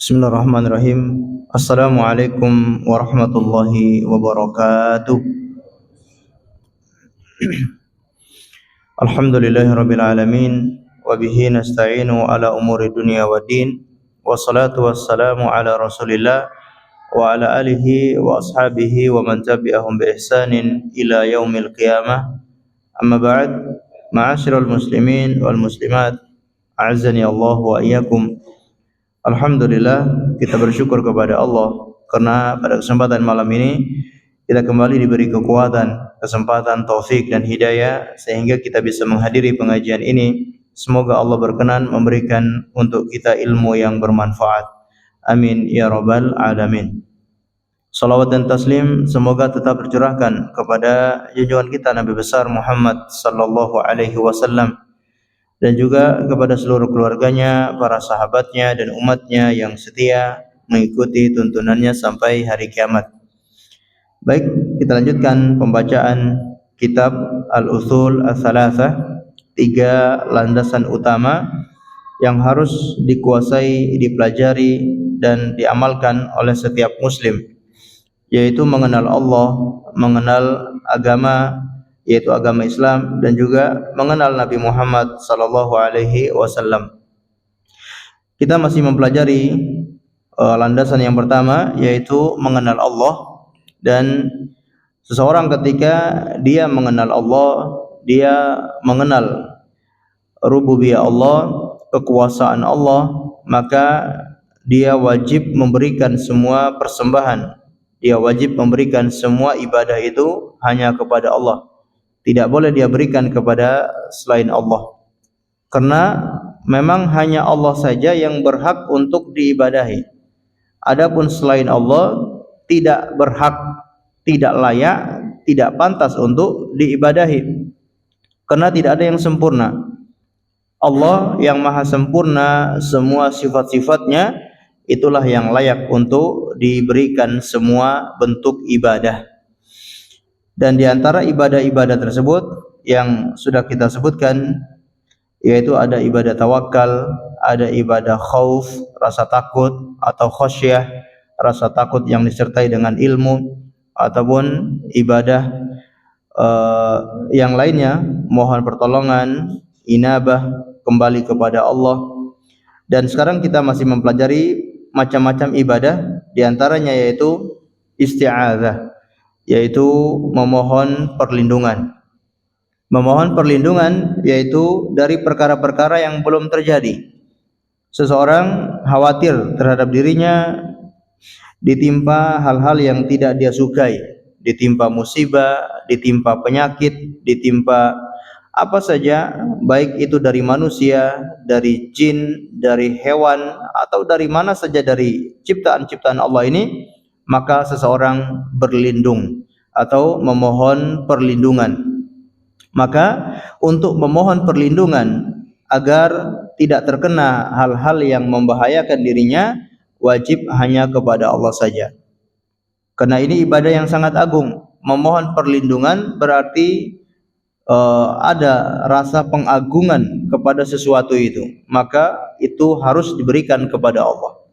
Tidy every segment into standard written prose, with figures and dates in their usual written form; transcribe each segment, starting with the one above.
Bismillahirrahmanirrahim. Assalamualaikum warahmatullahi wabarakatuh. Alhamdulillahirabbil alamin wa bihi nasta'inu ala umuri dunya waddin. Wassalatu wassalamu ala Rasulillah wa ala alihi wa ashabihi wa man tabi'ahum bi ihsanin ila yaumil qiyamah. Amma ba'd. Ma'asyiral muslimin wal muslimat, a'azzani Allah wa iyyakum. Alhamdulillah, kita bersyukur kepada Allah karena pada kesempatan malam ini kita kembali diberi kekuatan, kesempatan, taufik dan hidayah sehingga kita bisa menghadiri pengajian ini. Semoga Allah berkenan memberikan untuk kita ilmu yang bermanfaat. Amin ya rabbal alamin. Salawat dan taslim semoga tetap tercurahkan kepada junjungan kita Nabi besar Muhammad sallallahu alaihi wasallam dan juga kepada seluruh keluarganya, para sahabatnya dan umatnya yang setia mengikuti tuntunannya sampai hari kiamat. Baik, kita lanjutkan pembacaan kitab Al-Usul Ats-Tsalatsah, 3 landasan utama yang harus dikuasai, dipelajari dan diamalkan oleh setiap muslim, yaitu mengenal Allah, mengenal agama, yaitu agama Islam, dan juga mengenal Nabi Muhammad sallallahu alaihi wasallam. Kita masih mempelajari landasan yang pertama, yaitu mengenal Allah. Dan seseorang ketika dia mengenal Allah, dia mengenal rububiyah Allah, kekuasaan Allah, maka dia wajib memberikan semua persembahan, dia wajib memberikan semua ibadah itu hanya kepada Allah. Tidak boleh dia berikan kepada selain Allah. Karena memang hanya Allah saja yang berhak untuk diibadahi. Adapun selain Allah tidak berhak, tidak layak, tidak pantas untuk diibadahi. Karena tidak ada yang sempurna. Allah yang maha sempurna, semua sifat-sifatnya itulah yang layak untuk diberikan semua bentuk ibadah. Dan di antara ibadah-ibadah tersebut yang sudah kita sebutkan, yaitu ada ibadah tawakal, ada ibadah khauf, rasa takut, atau khasyah, rasa takut yang disertai dengan ilmu, ataupun ibadah yang lainnya, mohon pertolongan, inabah, kembali kepada Allah. Dan sekarang kita masih mempelajari macam-macam ibadah, di antaranya yaitu isti'adzah, yaitu memohon perlindungan. Memohon perlindungan yaitu dari perkara-perkara yang belum terjadi. Seseorang khawatir terhadap dirinya ditimpa hal-hal yang tidak dia sukai, ditimpa musibah, ditimpa penyakit, ditimpa apa saja, baik itu dari manusia, dari jin, dari hewan, atau dari mana saja dari ciptaan-ciptaan Allah ini, maka seseorang berlindung atau memohon perlindungan. Maka untuk memohon perlindungan agar tidak terkena hal-hal yang membahayakan dirinya, wajib hanya kepada Allah saja. Karena ini ibadah yang sangat agung. Memohon perlindungan berarti ada rasa pengagungan kepada sesuatu itu, maka itu harus diberikan kepada Allah.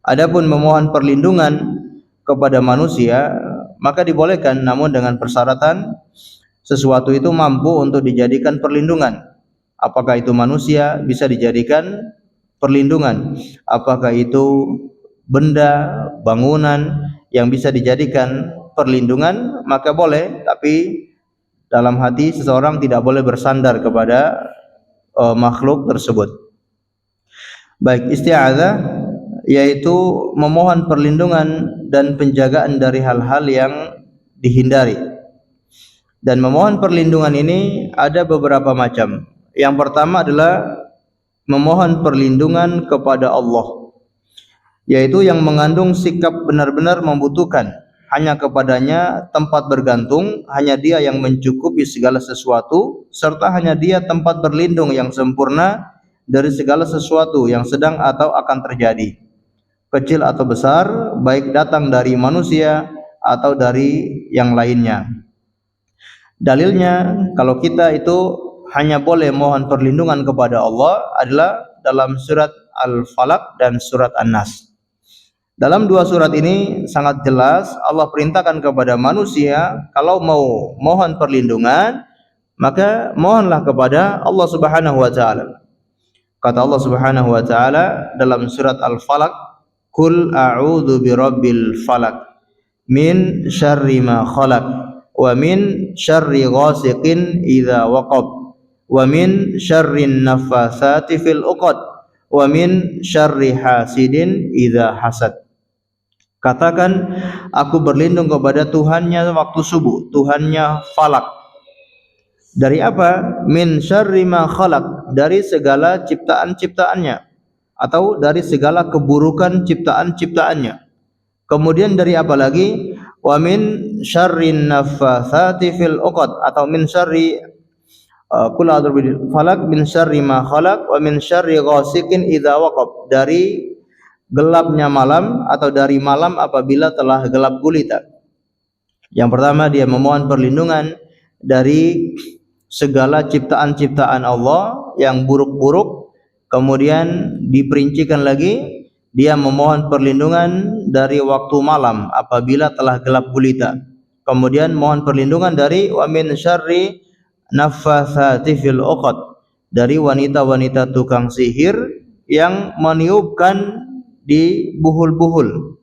Adapun memohon perlindungan kepada manusia, maka dibolehkan, namun dengan persyaratan sesuatu itu mampu untuk dijadikan perlindungan. Apakah itu manusia bisa dijadikan perlindungan? Apakah itu benda, bangunan yang bisa dijadikan perlindungan? Maka boleh, tapi dalam hati seseorang tidak boleh bersandar kepada makhluk tersebut. Baik, isti'adzah yaitu memohon perlindungan dan penjagaan dari hal-hal yang dihindari. Dan memohon perlindungan ini ada beberapa macam. Yang pertama adalah memohon perlindungan kepada Allah, yaitu yang mengandung sikap benar-benar membutuhkan, hanya kepadanya tempat bergantung, hanya dia yang mencukupi segala sesuatu, serta hanya dia tempat berlindung yang sempurna dari segala sesuatu yang sedang atau akan terjadi, kecil atau besar, baik datang dari manusia atau dari yang lainnya. Dalilnya, kalau kita itu hanya boleh mohon perlindungan kepada Allah adalah dalam surat Al-Falaq dan surat An-Nas. Dalam dua surat ini sangat jelas Allah perintahkan kepada manusia kalau mau mohon perlindungan maka mohonlah kepada Allah Subhanahu wa taala. Kata Allah Subhanahu wa taala dalam surat Al-Falaq, "Qul a'udzu birabbil falaq min syarri ma khalaq wa min syarri ghasiqin idza waqab wa min syarrin naffatsati fil 'uqad wa min syarri hasidin idza hasad." Katakan, aku berlindung kepada Tuhannya waktu subuh, Tuhannya falak. Dari apa? Min syarri ma khalaq, dari segala ciptaan-ciptaannya atau dari segala keburukan ciptaan-ciptaannya. Kemudian dari apa lagi? Wa min syarrin naffatsati fil 'uqad, atau min syarri qul a'udzu bil falaq min syarri ma khalaq wa min syarri ghasiqin idza waqab, dari gelapnya malam atau dari malam apabila telah gelap gulita. Yang pertama dia memohon perlindungan dari segala ciptaan-ciptaan Allah yang buruk-buruk. Kemudian diperincikan lagi dia memohon perlindungan dari waktu malam apabila telah gelap gulita. Kemudian mohon perlindungan dari wa min syarri naffatsati fil 'uqad, dari wanita-wanita tukang sihir yang meniupkan di buhul-buhul.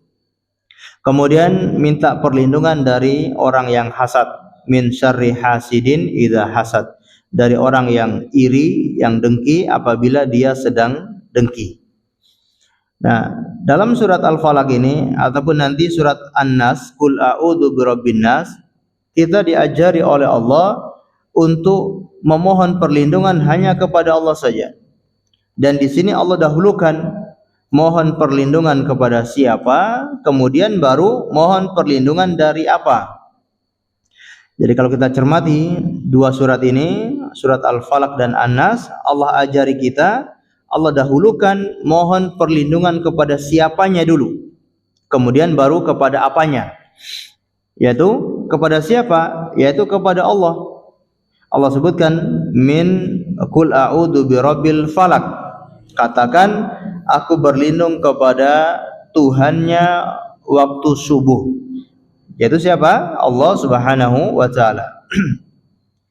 Kemudian minta perlindungan dari orang yang hasad, min syarri hasidin idza hasad, dari orang yang iri, yang dengki apabila dia sedang dengki. Nah, dalam surat Al-Falaq ini ataupun nanti surat An-Nas, qul a'udzu birabbin nas, kita diajari oleh Allah untuk memohon perlindungan hanya kepada Allah saja. Dan di sini Allah dahulukan mohon perlindungan kepada siapa, kemudian baru mohon perlindungan dari apa. Jadi kalau kita cermati dua surat ini, surat Al-Falaq dan An-Nas, Allah ajari kita, Allah dahulukan mohon perlindungan kepada siapanya dulu, kemudian baru kepada apanya. Yaitu kepada siapa? Yaitu kepada Allah. Allah sebutkan min qul a'udzu birabbil falaq. Katakan, aku berlindung kepada Tuhannya waktu subuh. Yaitu siapa? Allah Subhanahu wa taala.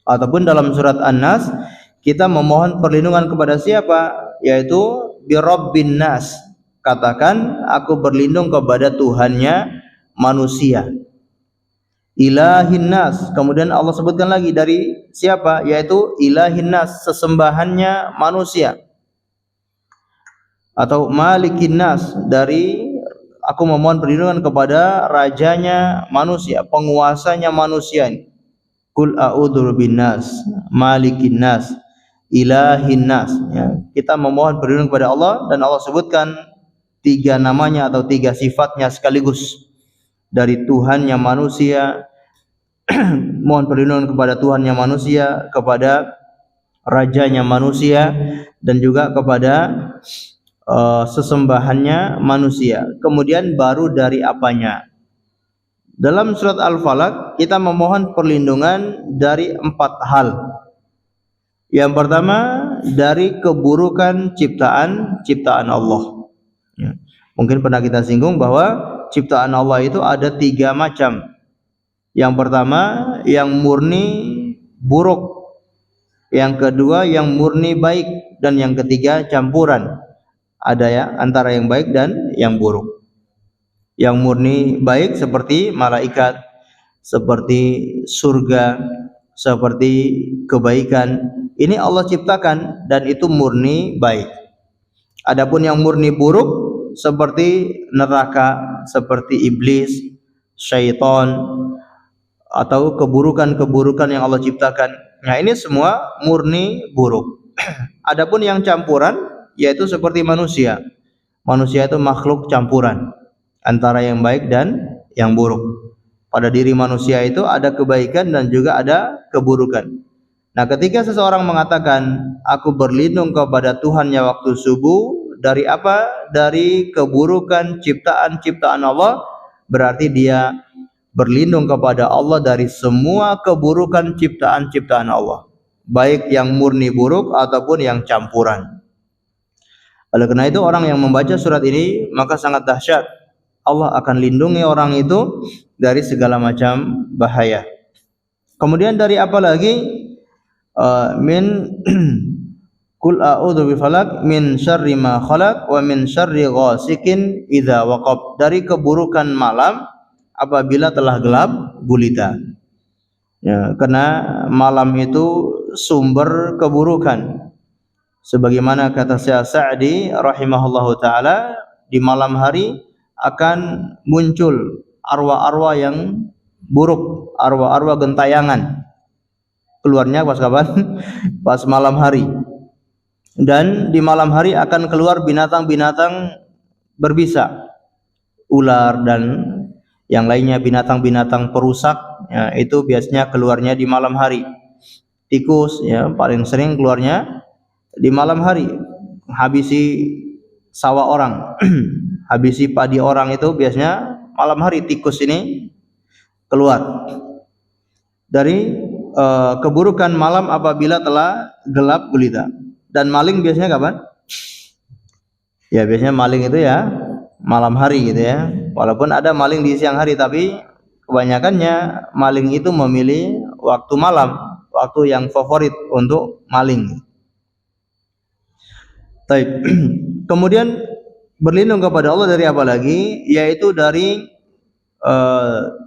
Ataupun dalam surat An-Nas kita memohon perlindungan kepada siapa? Yaitu birabbin nas. Katakan, aku berlindung kepada Tuhannya manusia. Ilahin nas. Kemudian Allah sebutkan lagi dari siapa? Yaitu ilahin nas, sesembahannya manusia. Atau malikin nas, dari aku memohon perlindungan kepada rajanya manusia, penguasanya manusia. Qul a'udzu bin nas, malikin nas, ilahin nas. Ya, kita memohon perlindungan kepada Allah dan Allah sebutkan tiga namanya atau tiga sifatnya sekaligus. Dari Tuhannya manusia, mohon perlindungan kepada Tuhannya manusia, kepada rajanya manusia, dan juga kepada sesembahannya manusia. Kemudian baru dari apanya. Dalam surat Al-Falaq kita memohon perlindungan dari 4 hal. Yang pertama dari keburukan ciptaan Allah. Ya. Mungkin pernah kita singgung bahwa ciptaan Allah itu ada 3 macam. Yang pertama yang murni buruk, yang kedua yang murni baik, dan yang ketiga campuran. Ada ya antara yang baik dan yang buruk. Yang murni baik seperti malaikat, seperti surga, seperti kebaikan. Ini Allah ciptakan dan itu murni baik. Adapun yang murni buruk seperti neraka, seperti iblis, syaitan, atau keburukan-keburukan yang Allah ciptakan. Nah, ini semua murni buruk. Adapun yang campuran yaitu seperti manusia. Manusia itu makhluk campuran antara yang baik dan yang buruk. Pada diri manusia itu ada kebaikan dan juga ada keburukan. Nah, ketika seseorang mengatakan, aku berlindung kepada Tuhannya waktu subuh, dari apa? Dari keburukan ciptaan-ciptaan Allah, berarti dia berlindung kepada Allah dari semua keburukan ciptaan-ciptaan Allah, baik yang murni buruk ataupun yang campuran. Oleh karena itu orang yang membaca surat ini maka sangat dahsyat. Allah akan lindungi orang itu dari segala macam bahaya. Kemudian dari apa lagi? Min Qul a'udzu bifalaq min syarri ma khalaq wa min syarri ghasikin idza waqab. Dari keburukan malam apabila telah gelap gulita. Ya, karena malam itu sumber keburukan. Sebagaimana kata Syekh Sa'di rahimahullahu taala, di malam hari akan muncul arwah-arwah yang buruk, arwah-arwah gentayangan. Keluarnya pas kapan? Pas malam hari. Dan di malam hari akan keluar binatang-binatang berbisa, ular dan yang lainnya, binatang-binatang perusak, ya, itu biasanya keluarnya di malam hari. Tikus ya paling sering keluarnya di malam hari, habisi sawah orang, habisi padi orang, itu biasanya malam hari tikus ini keluar. Dari keburukan malam apabila telah gelap gulita. Dan maling biasanya kapan? Ya biasanya maling itu ya malam hari gitu ya. Walaupun ada maling di siang hari, tapi kebanyakannya maling itu memilih waktu malam, waktu yang favorit untuk maling. Baik. Kemudian berlindung kepada Allah dari apa lagi? Yaitu dari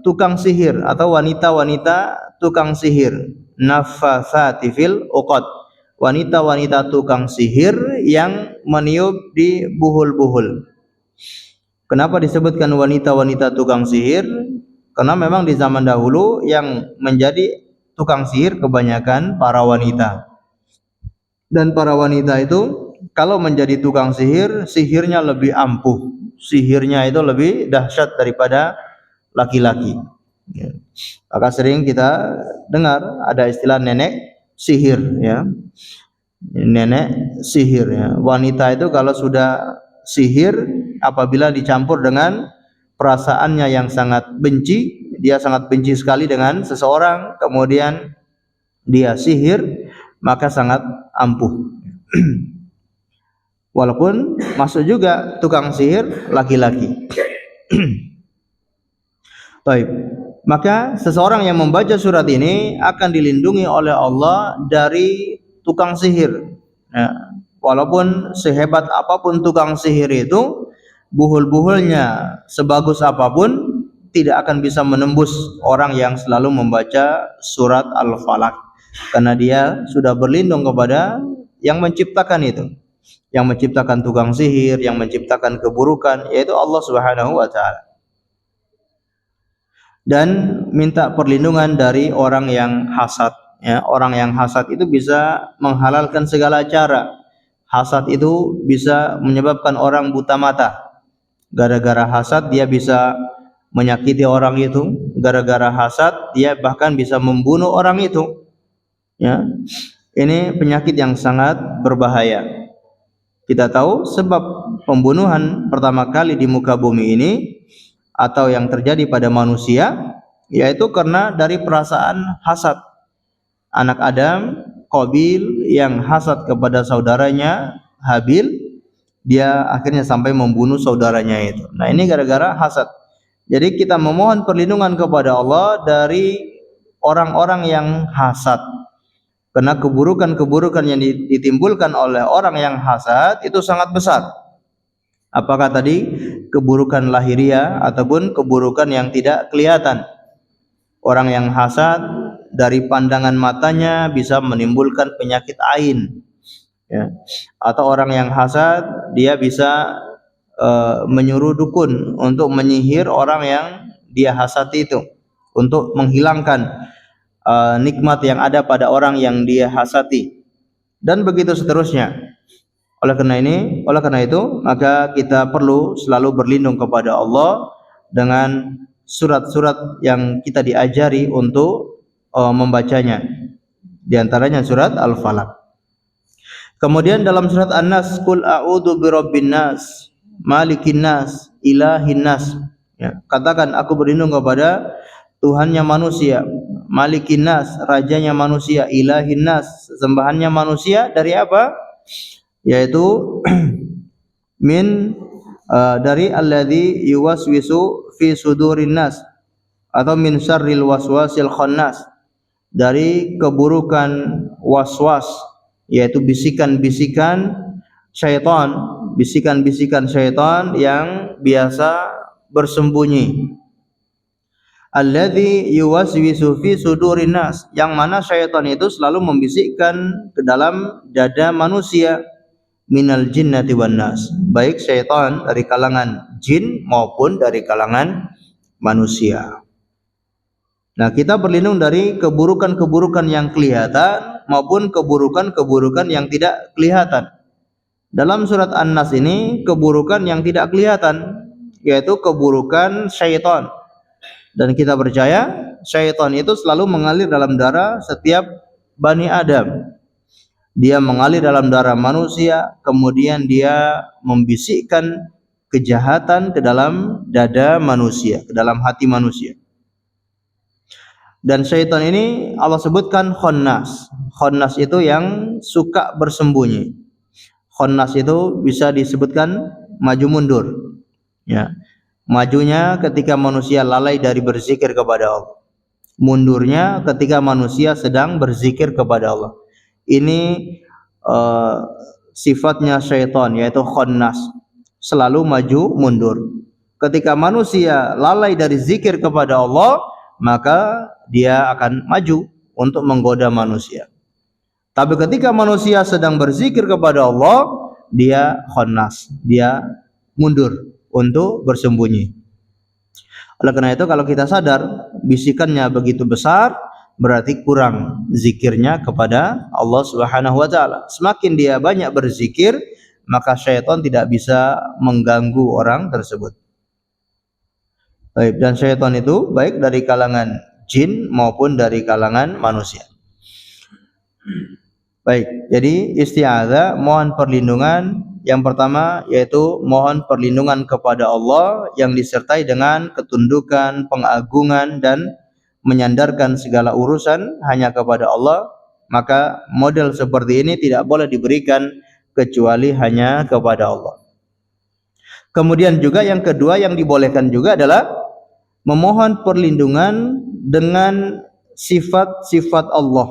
tukang sihir atau wanita-wanita tukang sihir, naffatsati fil uqad. Wanita-wanita tukang sihir yang meniup di buhul-buhul. Kenapa disebutkan wanita-wanita tukang sihir? Karena memang di zaman dahulu yang menjadi tukang sihir kebanyakan para wanita. Dan para wanita itu kalau menjadi tukang sihir, sihirnya lebih ampuh. Sihirnya itu lebih dahsyat daripada laki-laki. Maka sering kita dengar ada istilah nenek sihir ya. Nenek sihir ya. Wanita itu kalau sudah sihir, apabila dicampur dengan perasaannya yang sangat benci, dia sangat benci sekali dengan seseorang, kemudian dia sihir, maka sangat ampuh. Walaupun masuk juga tukang sihir laki-laki. Baik. Maka seseorang yang membaca surat ini akan dilindungi oleh Allah dari tukang sihir. Ya, walaupun sehebat apapun tukang sihir itu, buhul-buhulnya sebagus apapun, tidak akan bisa menembus orang yang selalu membaca surat Al-Falaq, karena dia sudah berlindung kepada yang menciptakan itu, yang menciptakan tukang sihir, yang menciptakan keburukan, yaitu Allah Subhanahu wa taala. Dan minta perlindungan dari orang yang hasad. Ya, orang yang hasad itu bisa menghalalkan segala cara. Hasad itu bisa menyebabkan orang buta mata. Gara-gara hasad dia bisa menyakiti orang itu. Gara-gara hasad dia bahkan bisa membunuh orang itu. Ya, ini penyakit yang sangat berbahaya. Kita tahu sebab pembunuhan pertama kali di muka bumi ini atau yang terjadi pada manusia, yaitu karena dari perasaan hasad. Anak Adam, Qabil, yang hasad kepada saudaranya Habil, dia akhirnya sampai membunuh saudaranya itu. Nah, ini gara-gara hasad. Jadi kita memohon perlindungan kepada Allah dari orang-orang yang hasad. Karena keburukan-keburukan yang ditimbulkan oleh orang yang hasad itu sangat besar. Apakah tadi keburukan lahiriah ataupun keburukan yang tidak kelihatan. Orang yang hasad dari pandangan matanya bisa menimbulkan penyakit ain. Ya. Atau orang yang hasad dia bisa menyuruh dukun untuk menyihir orang yang dia hasad itu, untuk menghilangkan nikmat yang ada pada orang yang dia hasati, dan begitu seterusnya. Oleh karena itu, maka kita perlu selalu berlindung kepada Allah dengan surat-surat yang kita diajari untuk membacanya. Di antaranya surat Al-Falaq. Kemudian dalam surat An-Nas, Qul a'udzu birabbin nas, malikin nas, ilahin nas. Ya, katakan aku berlindung kepada Tuhannya manusia, malikin nas, rajanya manusia, ilahin nas, sembahannya manusia, dari apa? Yaitu min dari alladzi yuwaswisu fi sudurin nas atau min syarril waswasil khannas, dari keburukan waswas, yaitu bisikan-bisikan syaitan, bisikan-bisikan syaitan yang biasa bersembunyi. Alladzi yuwaswisu fi sudurin nas, yang mana syaitan itu selalu membisikkan ke dalam dada manusia, minal jinnati wan nas, baik syaitan dari kalangan jin maupun dari kalangan manusia. Nah, kita berlindung dari keburukan-keburukan yang kelihatan maupun keburukan-keburukan yang tidak kelihatan. Dalam surat An-Nas ini keburukan yang tidak kelihatan, yaitu keburukan syaitan. Dan kita percaya syaitan itu selalu mengalir dalam darah setiap Bani Adam. Dia mengalir dalam darah manusia, kemudian dia membisikkan kejahatan ke dalam dada manusia, ke dalam hati manusia. Dan syaitan ini Allah sebutkan khannas. Khannas itu yang suka bersembunyi. Khannas itu bisa disebutkan maju mundur. Ya. Majunya ketika manusia lalai dari berzikir kepada Allah. Mundurnya ketika manusia sedang berzikir kepada Allah. Ini sifatnya syaitan, yaitu khannas, selalu maju mundur. Ketika manusia lalai dari zikir kepada Allah, maka dia akan maju untuk menggoda manusia. Tapi ketika manusia sedang berzikir kepada Allah, dia khannas, dia mundur untuk bersembunyi. Oleh karena itu, kalau kita sadar bisikannya begitu besar, berarti kurang zikirnya kepada Allah Subhanahu wa taala. Semakin dia banyak berzikir, maka syaitan tidak bisa mengganggu orang tersebut. Baik, dan syaitan itu baik dari kalangan jin maupun dari kalangan manusia. Baik, jadi isti'adzah, mohon perlindungan yang pertama yaitu mohon perlindungan kepada Allah yang disertai dengan ketundukan, pengagungan dan menyandarkan segala urusan hanya kepada Allah. Maka model seperti ini tidak boleh diberikan kecuali hanya kepada Allah. Kemudian juga yang kedua yang dibolehkan juga adalah memohon perlindungan dengan sifat-sifat Allah,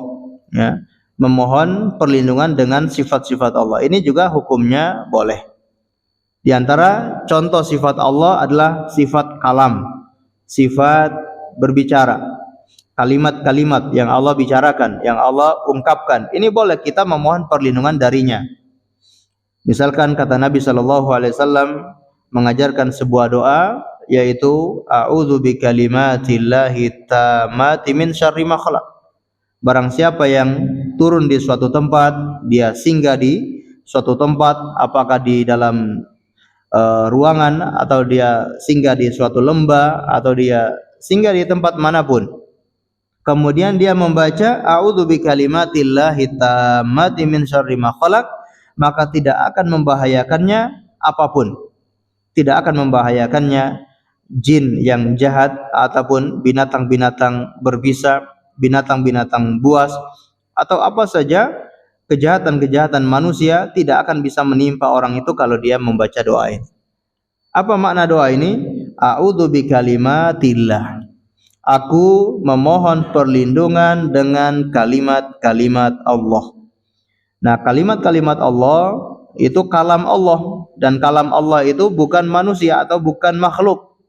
ya. Memohon perlindungan dengan sifat-sifat Allah. Ini juga hukumnya boleh. Di antara contoh sifat Allah adalah sifat kalam, sifat berbicara. Kalimat-kalimat yang Allah bicarakan, yang Allah ungkapkan, ini boleh kita memohon perlindungan darinya. Misalkan kata Nabi SAW mengajarkan sebuah doa, yaitu a'udzu bikalimatillahi tammati min syarri ma khalaq. Barang siapa yang turun di suatu tempat, dia singgah di suatu tempat, apakah di dalam ruangan, atau dia singgah di suatu lembah, atau dia singgah di tempat manapun, kemudian dia membaca a'udzu bikalimatillahi tammati min syarri ma khalaq, maka tidak akan membahayakannya apapun. Tidak akan membahayakannya jin yang jahat ataupun binatang-binatang berbisa, binatang-binatang buas, atau apa saja kejahatan-kejahatan manusia tidak akan bisa menimpa orang itu kalau dia membaca doa ini. Apa makna doa ini? A'udzu bikalimatillah. Aku memohon perlindungan dengan kalimat-kalimat Allah. Nah, kalimat-kalimat Allah itu kalam Allah, dan kalam Allah itu bukan manusia atau bukan makhluk.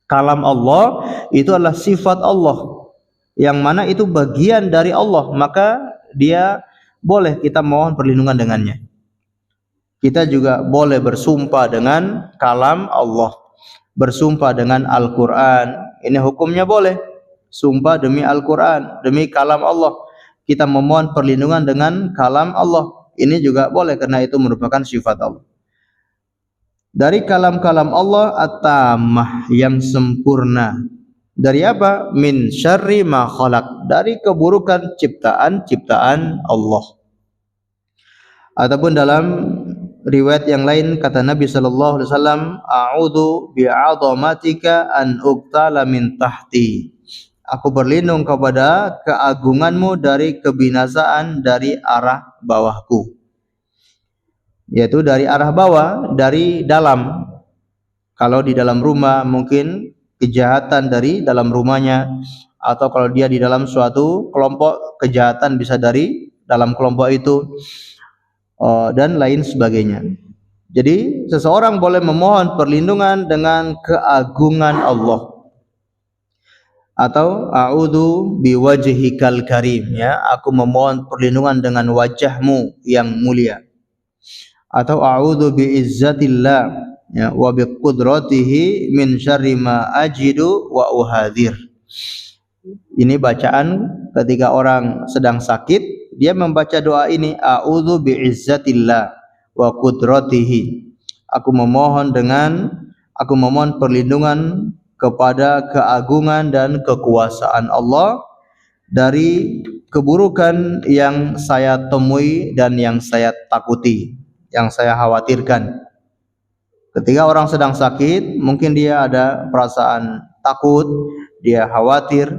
Kalam Allah itu adalah sifat Allah, yang mana itu bagian dari Allah, maka dia boleh kita mohon perlindungan dengannya. Kita juga boleh bersumpah dengan kalam Allah, bersumpah dengan Al-Quran. Ini hukumnya boleh. Sumpah demi Al-Quran, demi kalam Allah, kita memohon perlindungan dengan kalam Allah. Ini juga boleh karena itu merupakan sifat Allah. Dari kalam-kalam Allah at-tammah, yang sempurna. Dari apa? Min syarri ma khalaq, dari keburukan ciptaan-ciptaan Allah. Ataupun dalam riwayat yang lain kata Nabi sallallahu alaihi wasallam, a'udzu bi'azamatika an uqtala min tahti. Aku berlindung kepada keagunganmu dari kebinasaan dari arah bawahku. Yaitu dari arah bawah, dari dalam. Kalau di dalam rumah mungkin kejahatan dari dalam rumahnya, atau kalau dia di dalam suatu kelompok kejahatan bisa dari dalam kelompok itu, dan lain sebagainya. Jadi seseorang boleh memohon perlindungan dengan keagungan Allah, atau a'udzu biwajhikal karim, ya, aku memohon perlindungan dengan wajahmu yang mulia, atau a'udzu biizzatillah, ya, wa biqudratihi min syarri ma ajidu wa uhadir. Ini bacaan ketika orang sedang sakit, dia membaca doa ini, a'udzu biizzatillah wa qudratihi, aku memohon perlindungan kepada keagungan dan kekuasaan Allah dari keburukan yang saya temui dan yang saya takuti, yang saya khawatirkan. Ketika orang sedang sakit, mungkin dia ada perasaan takut, dia khawatir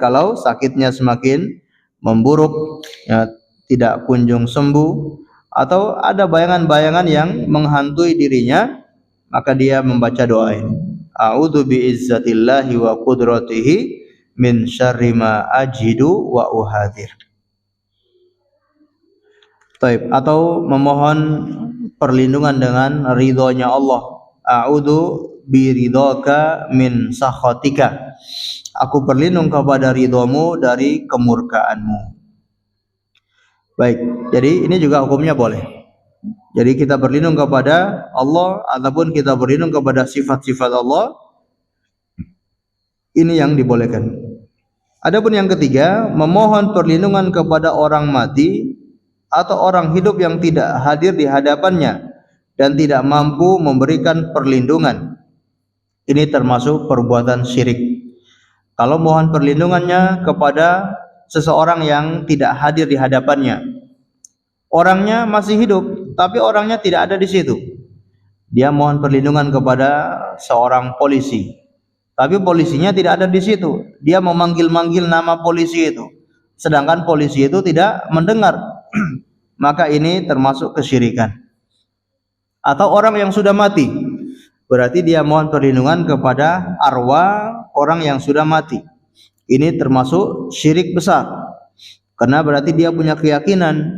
kalau sakitnya semakin memburuk, ya, tidak kunjung sembuh, atau ada bayangan-bayangan yang menghantui dirinya, maka dia membaca doa ini, a'udzu biizzatillahi wa qudratihi min syarri ma ajidu wa uhadir. Taib. Atau memohon perlindungan dengan ridhonya Allah, a'udzu biridhaka min sakhatika, aku berlindung kepada ridhomu dari kemurkaanmu. Baik, jadi ini juga hukumnya boleh. Jadi kita berlindung kepada Allah ataupun kita berlindung kepada sifat-sifat Allah, ini yang dibolehkan. Adapun yang ketiga, memohon perlindungan kepada orang mati atau orang hidup yang tidak hadir di hadapannya dan tidak mampu memberikan perlindungan. Ini termasuk perbuatan syirik. Kalau mohon perlindungannya kepada seseorang yang tidak hadir di hadapannya, orangnya masih hidup tapi orangnya tidak ada di situ, dia mohon perlindungan kepada seorang polisi, tapi polisinya tidak ada di situ, dia memanggil-manggil nama polisi itu, sedangkan polisi itu tidak mendengar, maka ini termasuk kesyirikan. Atau orang yang sudah mati, berarti dia mohon perlindungan kepada arwah orang yang sudah mati, ini termasuk syirik besar, karena berarti dia punya keyakinan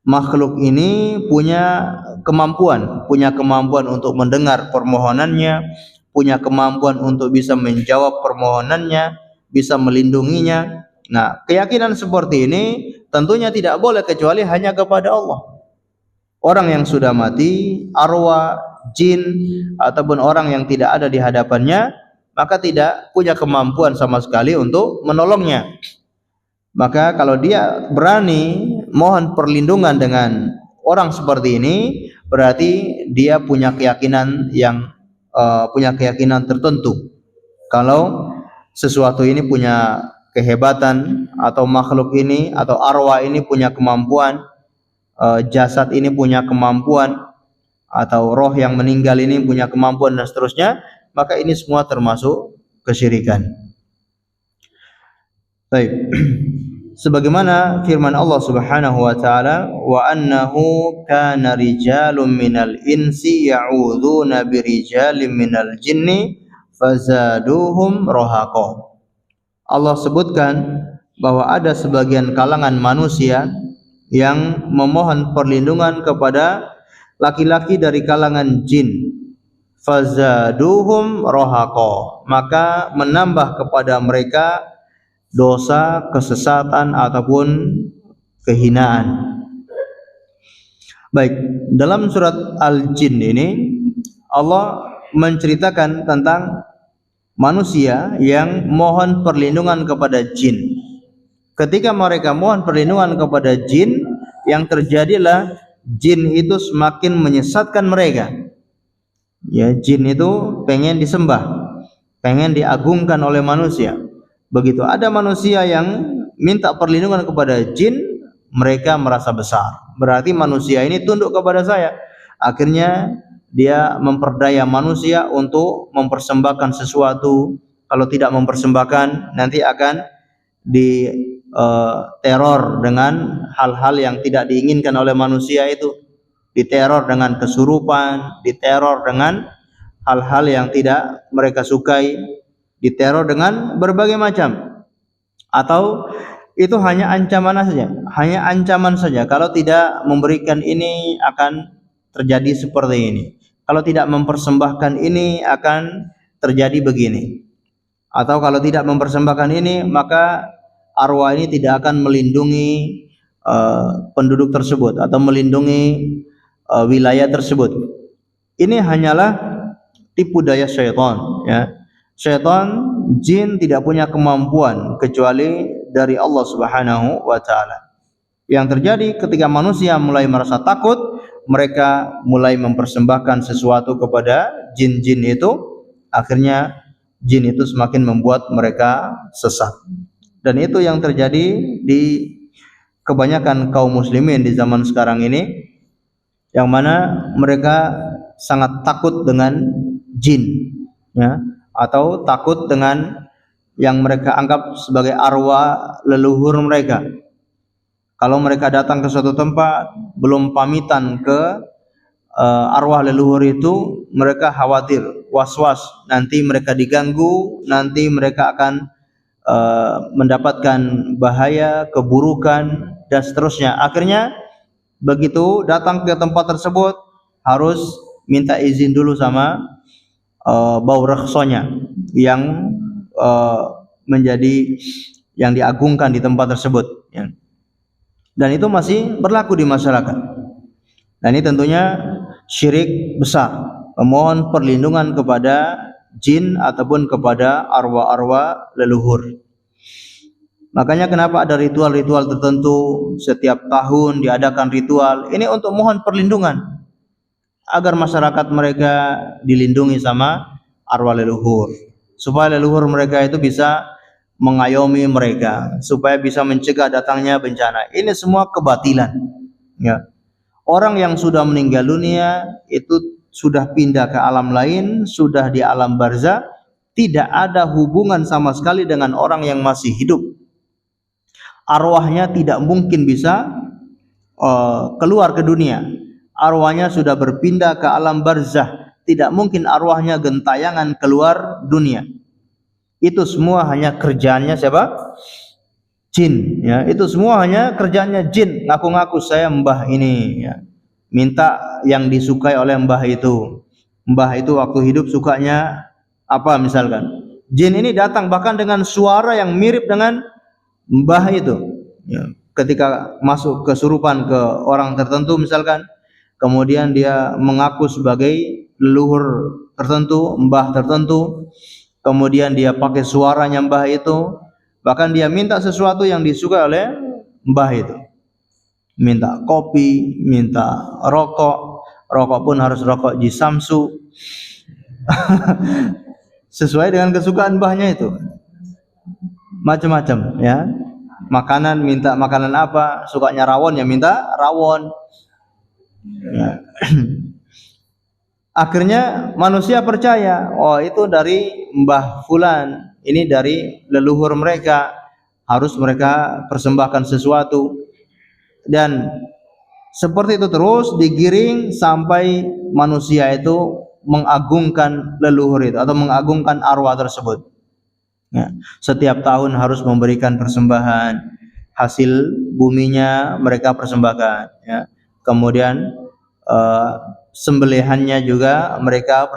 makhluk ini punya kemampuan untuk mendengar permohonannya, punya kemampuan untuk bisa menjawab permohonannya, bisa melindunginya. Nah, keyakinan seperti ini tentunya tidak boleh kecuali hanya kepada Allah. Orang yang sudah mati, arwah, jin, ataupun orang yang tidak ada di hadapannya, maka tidak punya kemampuan sama sekali untuk menolongnya. Maka kalau dia berani mohon perlindungan dengan orang seperti ini, berarti dia punya keyakinan tertentu. Kalau sesuatu ini punya kehebatan, atau makhluk ini atau arwah ini punya kemampuan, jasad ini punya kemampuan, atau roh yang meninggal ini punya kemampuan dan seterusnya, maka ini semua termasuk kesyirikan. Baik. Sebagaimana firman Allah Subhanahu wa taala, wa annahu kana rijalun minal insi ya'udzuna birijalin minal jinni fazaduhum rahaqa. Allah sebutkan bahwa ada sebagian kalangan manusia yang memohon perlindungan kepada laki-laki dari kalangan jin, fazaduhum rahaqa, maka menambah kepada mereka dosa, kesesatan ataupun kehinaan. Baik, dalam surat Al-Jin ini Allah menceritakan tentang manusia yang mohon perlindungan kepada jin. Ketika mereka mohon perlindungan kepada jin, yang terjadilah jin itu semakin menyesatkan mereka. Ya, jin itu pengen disembah, pengen diagungkan oleh manusia. Begitu ada manusia yang minta perlindungan kepada jin, mereka merasa besar, berarti manusia ini tunduk kepada saya. Akhirnya dia memperdaya manusia untuk mempersembahkan sesuatu. Kalau tidak mempersembahkan, nanti akan di teror dengan hal-hal yang tidak diinginkan oleh manusia itu. Diteror dengan kesurupan, diteror dengan hal-hal yang tidak mereka sukai, diteror dengan berbagai macam. Atau itu hanya ancaman saja. Kalau tidak memberikan ini akan terjadi seperti ini. Kalau tidak mempersembahkan ini akan terjadi begini. Atau kalau tidak mempersembahkan ini maka arwah ini tidak akan melindungi penduduk tersebut atau melindungi wilayah tersebut. Ini hanyalah tipu daya syaitan, ya. Syaitan, jin tidak punya kemampuan kecuali dari Allah Subhanahu wa taala. Yang terjadi ketika manusia mulai merasa takut, mereka mulai mempersembahkan sesuatu kepada jin-jin itu, akhirnya jin itu semakin membuat mereka sesat. Dan itu yang terjadi di kebanyakan kaum muslimin di zaman sekarang ini, yang mana mereka sangat takut dengan jin, ya, atau takut dengan yang mereka anggap sebagai arwah leluhur mereka. Kalau mereka datang ke suatu tempat belum pamitan ke arwah leluhur itu, mereka khawatir, was-was, nanti mereka diganggu, nanti mereka akan mendapatkan bahaya, keburukan dan seterusnya. Akhirnya begitu datang ke tempat tersebut harus minta izin dulu sama bau reksonya yang menjadi yang diagungkan di tempat tersebut, ya. Dan itu masih berlaku di masyarakat. Dan ini tentunya syirik besar, memohon perlindungan kepada jin ataupun kepada arwah-arwah leluhur. Makanya kenapa ada ritual-ritual tertentu, setiap tahun diadakan ritual ini untuk mohon perlindungan agar masyarakat mereka dilindungi sama arwah leluhur, supaya leluhur mereka itu bisa mengayomi mereka, supaya bisa mencegah datangnya bencana. Ini semua kebatilan, ya. Orang yang sudah meninggal dunia itu sudah pindah ke alam lain, sudah di alam barzah, tidak ada hubungan sama sekali dengan orang yang masih hidup. Arwahnya tidak mungkin bisa keluar ke dunia. Arwahnya sudah berpindah ke alam barzah, tidak mungkin arwahnya gentayangan keluar dunia. Itu semua hanya kerjaannya siapa? Jin, ya. Itu semua hanya kerjaannya jin, ngaku-ngaku saya mbah ini, ya. Minta yang disukai oleh mbah itu. Mbah itu waktu hidup sukanya apa misalkan. Jin ini datang bahkan dengan suara yang mirip dengan mbah itu, ya. Ketika masuk kesurupan ke orang tertentu misalkan, kemudian dia mengaku sebagai leluhur tertentu, mbah tertentu, kemudian dia pakai suaranya mbah itu, bahkan dia minta sesuatu yang disukai oleh mbah itu, minta kopi, minta rokok pun harus rokok Ji Samsu sesuai dengan kesukaan mbahnya itu, macam-macam, ya. Makanan, minta makanan apa, sukanya rawon ya minta rawon, ya. Akhirnya manusia percaya, oh itu dari mbah fulan, ini dari leluhur mereka, harus mereka persembahkan sesuatu. Dan seperti itu terus digiring sampai manusia itu mengagungkan leluhur itu atau mengagungkan arwah tersebut, ya. Setiap tahun harus memberikan persembahan, hasil buminya mereka persembahkan, ya. Kemudian sembelihannya juga mereka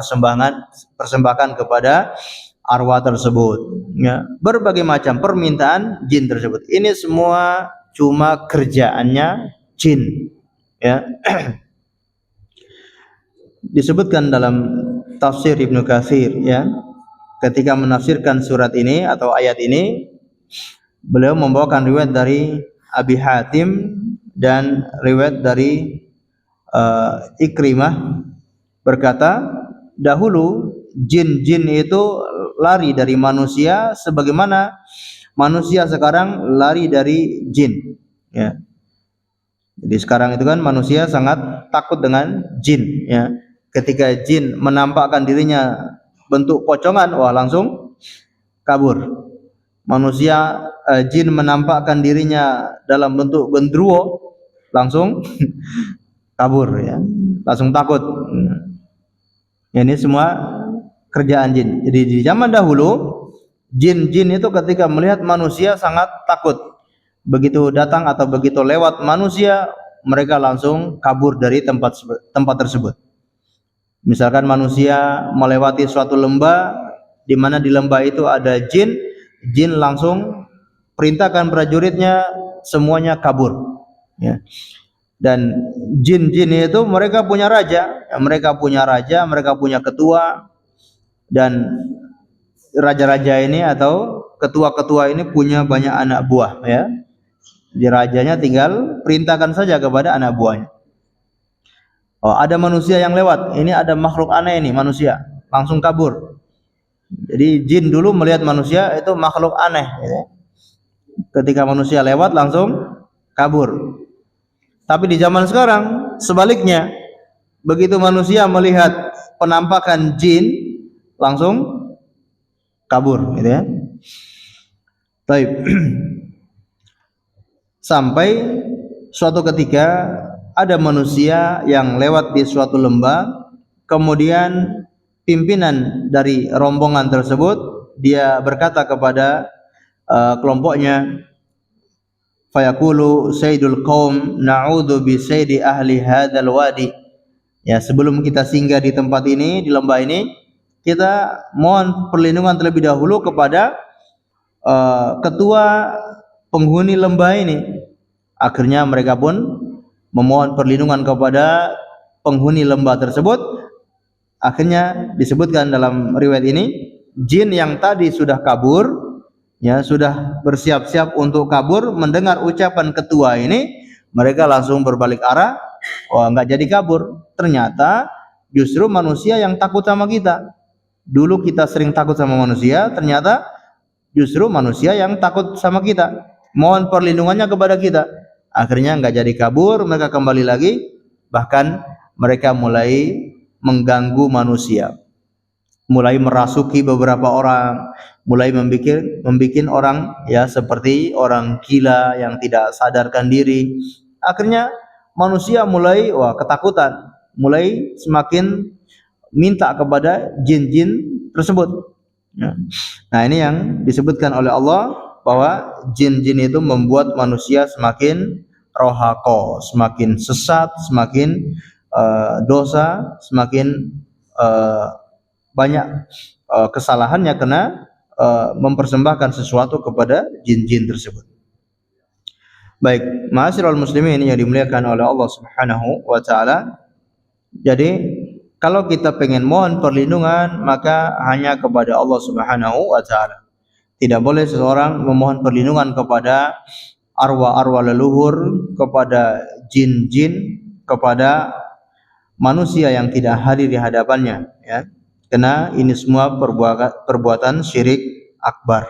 persembahkan kepada arwah tersebut, ya. Berbagai macam permintaan jin tersebut. Ini semua cuma kerjaannya jin, ya. Disebutkan dalam tafsir Ibnu Katsir, ya, ketika menafsirkan surat ini atau ayat ini, beliau membawakan riwayat dari Abi Hatim dan riwayat dari Ikrimah berkata, dahulu jin-jin itu lari dari manusia sebagaimana manusia sekarang lari dari jin, ya. Jadi sekarang itu kan manusia sangat takut dengan jin, ya. Ketika jin menampakkan dirinya bentuk pocongan, wah langsung kabur. Manusia jin menampakkan dirinya dalam bentuk gendruwo, langsung kabur, ya, langsung takut. Ini semua kerjaan jin. Jadi di zaman dahulu jin-jin itu ketika melihat manusia sangat takut. Begitu datang atau begitu lewat manusia, mereka langsung kabur dari tempat tersebut. Misalkan manusia melewati suatu lembah, di mana di lembah itu ada jin, jin langsung perintahkan prajuritnya semuanya kabur. Ya. Dan jin-jin itu mereka punya raja, mereka punya ketua, dan raja-raja ini atau ketua-ketua ini punya banyak anak buah, ya. Di rajanya tinggal perintahkan saja kepada anak buahnya. Oh, ada manusia yang lewat, ini ada makhluk aneh ini, manusia, langsung kabur. Jadi jin dulu melihat manusia itu makhluk aneh, ya. Ketika manusia lewat langsung kabur. Tapi di zaman sekarang sebaliknya, begitu manusia melihat penampakan jin langsung kabur, gitu ya. Baik. Sampai suatu ketika ada manusia yang lewat di suatu lembah, kemudian pimpinan dari rombongan tersebut dia berkata kepada kelompoknya, fayaqulu sayyidul qaum na'udzu bi sayyidi ahli hadzal wadi. Ya, sebelum kita singgah di tempat ini, di lembah ini, kita mohon perlindungan terlebih dahulu kepada ketua penghuni lembah ini. Akhirnya mereka pun memohon perlindungan kepada penghuni lembah tersebut. Akhirnya disebutkan dalam riwayat ini, jin yang tadi sudah kabur, ya, sudah bersiap-siap untuk kabur, mendengar ucapan ketua ini, mereka langsung berbalik arah. Oh, enggak jadi kabur. Ternyata justru manusia yang takut sama kita. Dulu kita sering takut sama manusia, ternyata justru manusia yang takut sama kita, mohon perlindungannya kepada kita. Akhirnya enggak jadi kabur, mereka kembali lagi, bahkan mereka mulai mengganggu manusia, mulai merasuki beberapa orang, mulai membikin orang ya seperti orang gila yang tidak sadarkan diri. Akhirnya manusia mulai ketakutan, mulai semakin minta kepada jin-jin tersebut. Nah, ini yang disebutkan oleh Allah bahwa jin-jin itu membuat manusia semakin rohako, semakin sesat, semakin dosa, semakin banyak kesalahannya karena mempersembahkan sesuatu kepada jin-jin tersebut. Baik, ma'asyiral muslimin yang dimuliakan oleh Allah Subhanahu wa taala. Jadi kalau kita pengen mohon perlindungan, maka hanya kepada Allah Subhanahu wa taala. Tidak boleh seseorang memohon perlindungan kepada arwah-arwah leluhur, kepada jin-jin, kepada manusia yang tidak hadir di hadapannya, ya. Karena ini semua perbuatan syirik akbar.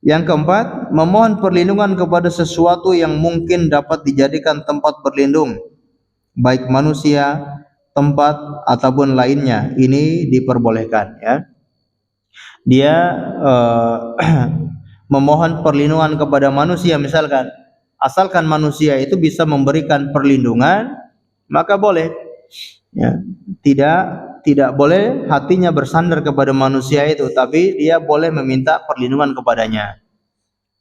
Yang keempat, memohon perlindungan kepada sesuatu yang mungkin dapat dijadikan tempat berlindung, baik manusia, tempat ataupun lainnya. Ini diperbolehkan, ya. Dia memohon perlindungan kepada manusia, misalkan, asalkan manusia itu bisa memberikan perlindungan, maka boleh, ya. Tidak boleh hatinya bersandar kepada manusia itu, tapi dia boleh meminta perlindungan kepadanya.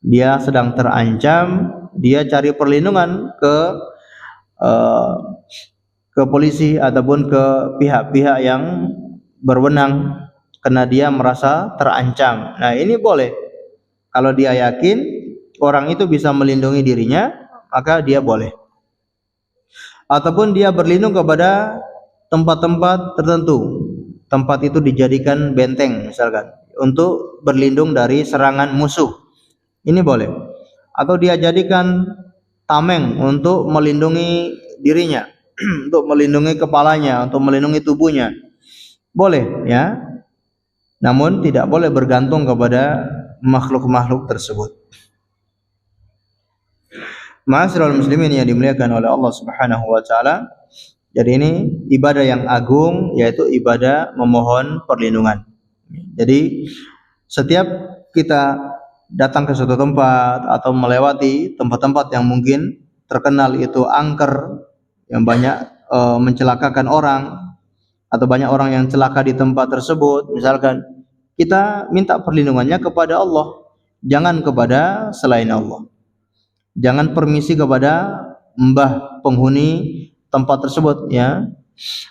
Dia sedang terancam, dia cari perlindungan ke polisi ataupun ke pihak-pihak yang berwenang karena dia merasa terancam. Nah, ini boleh. Kalau dia yakin orang itu bisa melindungi dirinya, maka dia boleh. Ataupun dia berlindung kepada tempat-tempat tertentu. Tempat itu dijadikan benteng misalkan, untuk berlindung dari serangan musuh. Ini boleh. Atau dia jadikan tameng untuk melindungi dirinya, untuk melindungi kepalanya, untuk melindungi tubuhnya. Boleh, ya. Namun tidak boleh bergantung kepada makhluk-makhluk tersebut. Ma'asyiral muslimin yang dimuliakan oleh Allah Subhanahu wa taala. Jadi ini ibadah yang agung, yaitu ibadah memohon perlindungan. Jadi setiap kita datang ke suatu tempat atau melewati tempat-tempat yang mungkin terkenal itu angker, yang banyak mencelakakan orang, atau banyak orang yang celaka di tempat tersebut, misalkan, kita minta perlindungannya kepada Allah, jangan kepada selain Allah. Jangan permisi kepada mbah penghuni tempat tersebut, ya.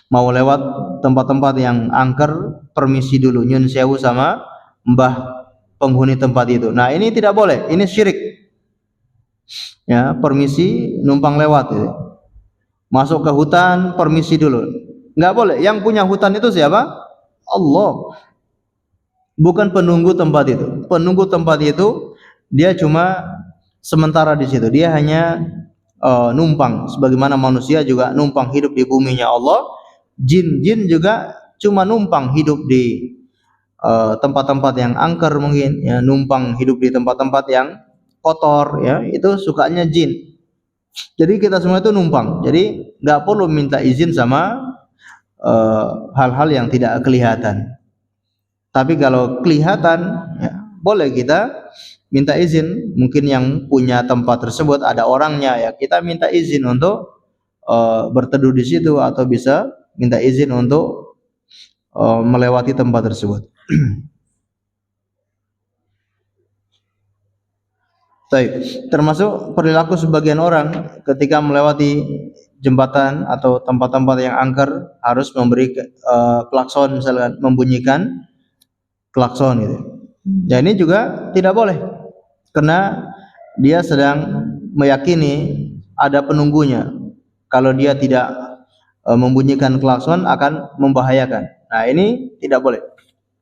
Mau lewat tempat-tempat yang angker, permisi dulu, nyun sewu sama mbah penghuni tempat itu. Nah, ini tidak boleh, ini syirik. Ya, permisi numpang lewat gitu. Masuk ke hutan, permisi dulu. Enggak boleh. Yang punya hutan itu siapa? Allah. Bukan penunggu tempat itu. Penunggu tempat itu dia cuma sementara di situ. Dia hanya numpang, sebagaimana manusia juga numpang hidup di buminya Allah. Jin juga cuma numpang hidup di tempat-tempat yang angker mungkin, ya, numpang hidup di tempat-tempat yang kotor, ya, itu sukanya jin. Jadi kita semua itu numpang. Jadi nggak perlu minta izin sama hal-hal yang tidak kelihatan. Tapi kalau kelihatan, ya, boleh kita minta izin. Mungkin yang punya tempat tersebut ada orangnya, ya, kita minta izin untuk berteduh di situ, atau bisa minta izin untuk melewati tempat tersebut. Termasuk perilaku sebagian orang ketika melewati jembatan atau tempat-tempat yang angker harus memberi klakson, misalkan membunyikan klakson gitu. Ya, ini juga tidak boleh, karena dia sedang meyakini ada penunggunya. Kalau dia tidak membunyikan klakson akan membahayakan. Nah, ini tidak boleh.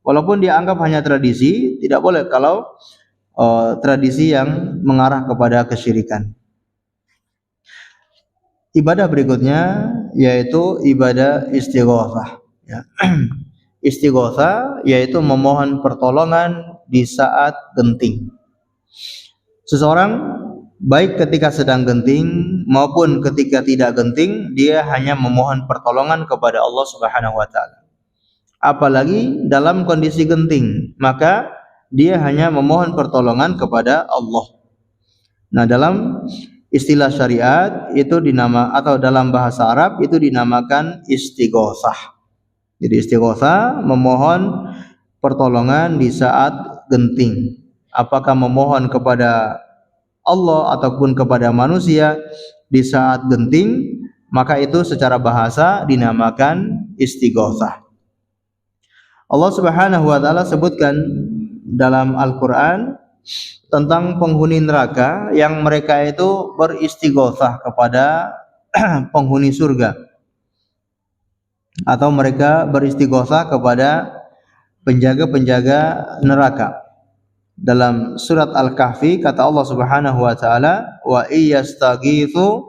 Walaupun dia anggap hanya tradisi, tidak boleh kalau tradisi yang mengarah kepada kesyirikan. Ibadah berikutnya yaitu ibadah istighatsah, ya. Istighatsah yaitu memohon pertolongan di saat genting. Seseorang baik ketika sedang genting maupun ketika tidak genting, dia hanya memohon pertolongan kepada Allah Subhanahu wa taala. Apalagi dalam kondisi genting, maka dia hanya memohon pertolongan kepada Allah. Nah, dalam istilah syariat itu atau dalam bahasa Arab itu dinamakan istighatsah. Jadi istighatsah memohon pertolongan di saat genting. Apakah memohon kepada Allah ataupun kepada manusia di saat genting, maka itu secara bahasa dinamakan istighatsah. Allah Subhanahu wa taala sebutkan dalam Al-Qur'an tentang penghuni neraka yang mereka itu beristighatsah kepada penghuni surga, atau mereka beristighatsah kepada penjaga-penjaga neraka. Dalam surat Al-Kahfi kata Allah Subhanahu wa taala, wa iyastaghitsu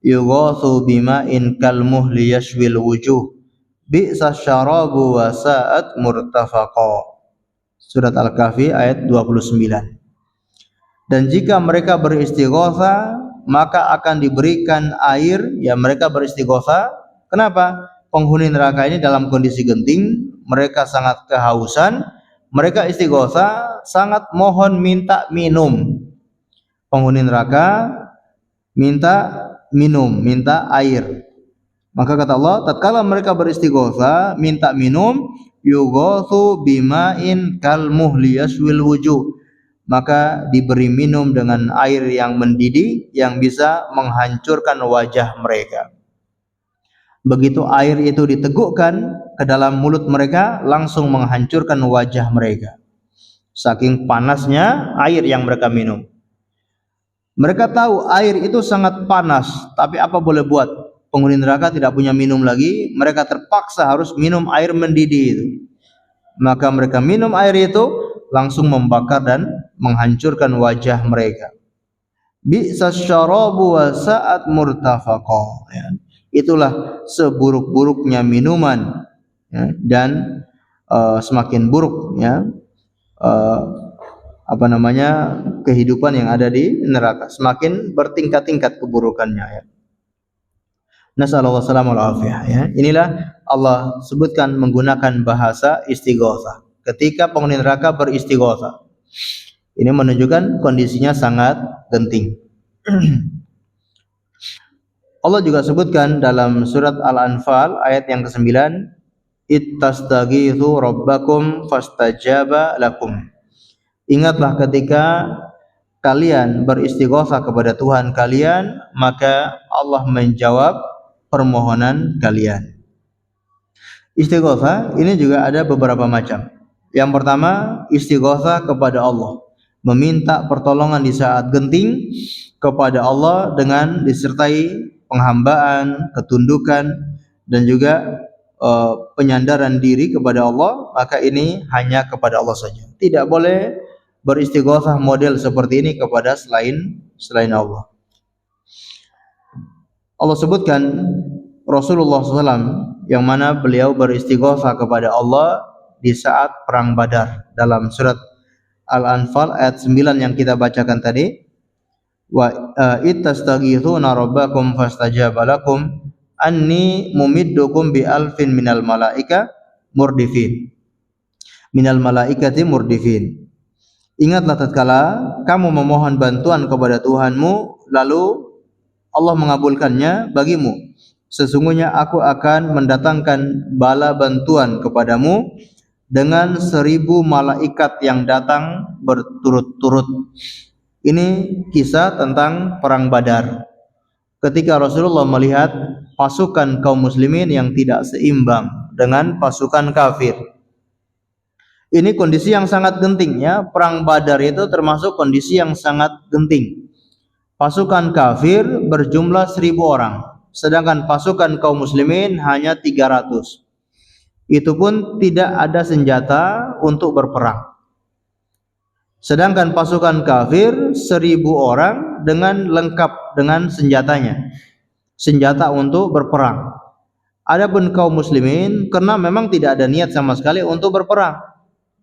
yughatsu bima'in kalmuhli yashwil wujuh bi'sa syarabu wa sa'at murtafaqa. Surat Al-Kahfi ayat 29. Dan jika mereka beristighatsah, maka akan diberikan air, ya, mereka beristighatsah. Kenapa? Penghuni neraka ini dalam kondisi genting, mereka sangat kehausan, mereka istighatsah, sangat mohon minta minum. Penghuni neraka minta minum, minta air. Maka kata Allah, tatkala mereka beristighatsah, minta minum, yughatsu bima'in kalmuhli yashwil wujuh, maka diberi minum dengan air yang mendidih yang bisa menghancurkan wajah mereka. Begitu air itu ditegukkan ke dalam mulut mereka, langsung menghancurkan wajah mereka. Saking panasnya air yang mereka minum. Mereka tahu air itu sangat panas, tapi apa boleh buat? Penghuni neraka tidak punya minum lagi, mereka terpaksa harus minum air mendidih itu. Maka mereka minum air itu, langsung membakar dan menghancurkan wajah mereka. Bi'sa syarabu wa sa'at murtafaqa, ya. Itulah seburuk-buruknya minuman, ya, dan semakin buruk, ya, kehidupan yang ada di neraka, semakin bertingkat-tingkat keburukannya, ya. Nasallallahu salamul afiyah, ya. Inilah Allah sebutkan menggunakan bahasa istighatsah. Ketika penghuni neraka beristighatsah, ini menunjukkan kondisinya sangat genting. Allah juga sebutkan dalam surat Al-Anfal ayat yang ke-9, ittastaghitsu rabbakum fastajaba lakum. Ingatlah ketika kalian beristighatsah kepada Tuhan kalian, maka Allah menjawab permohonan kalian. Istighatsah ini juga ada beberapa macam. Yang pertama, istighatsah kepada Allah, meminta pertolongan di saat genting kepada Allah dengan disertai penghambaan, ketundukan, dan juga penyandaran diri kepada Allah. Maka ini hanya kepada Allah saja. Tidak boleh beristighatsah model seperti ini kepada selain Allah. Allah sebutkan Rasulullah SAW yang mana beliau beristighatsah kepada Allah di saat perang Badar dalam surat Al-Anfal ayat 9 yang kita bacakan tadi. Wa ittastaghithuna rabbakum fastajaba lakum anni mumiddukum bi alfin minal malaikati murdifin. Ingatlah tatkala kamu memohon bantuan kepada Tuhanmu, lalu Allah mengabulkannya bagimu. Sesungguhnya aku akan mendatangkan bala bantuan kepadamu dengan 1000 malaikat yang datang berturut-turut. Ini kisah tentang perang Badar. Ketika Rasulullah melihat pasukan kaum muslimin yang tidak seimbang dengan pasukan kafir. Ini kondisi yang sangat genting ya. Perang Badar itu termasuk kondisi yang sangat genting. Pasukan kafir berjumlah 1000 orang, sedangkan pasukan kaum muslimin hanya 300. Itu pun tidak ada senjata untuk berperang. Sedangkan pasukan kafir 1000 orang dengan lengkap dengan senjatanya, senjata untuk berperang. Adapun kaum muslimin karena memang tidak ada niat sama sekali untuk berperang.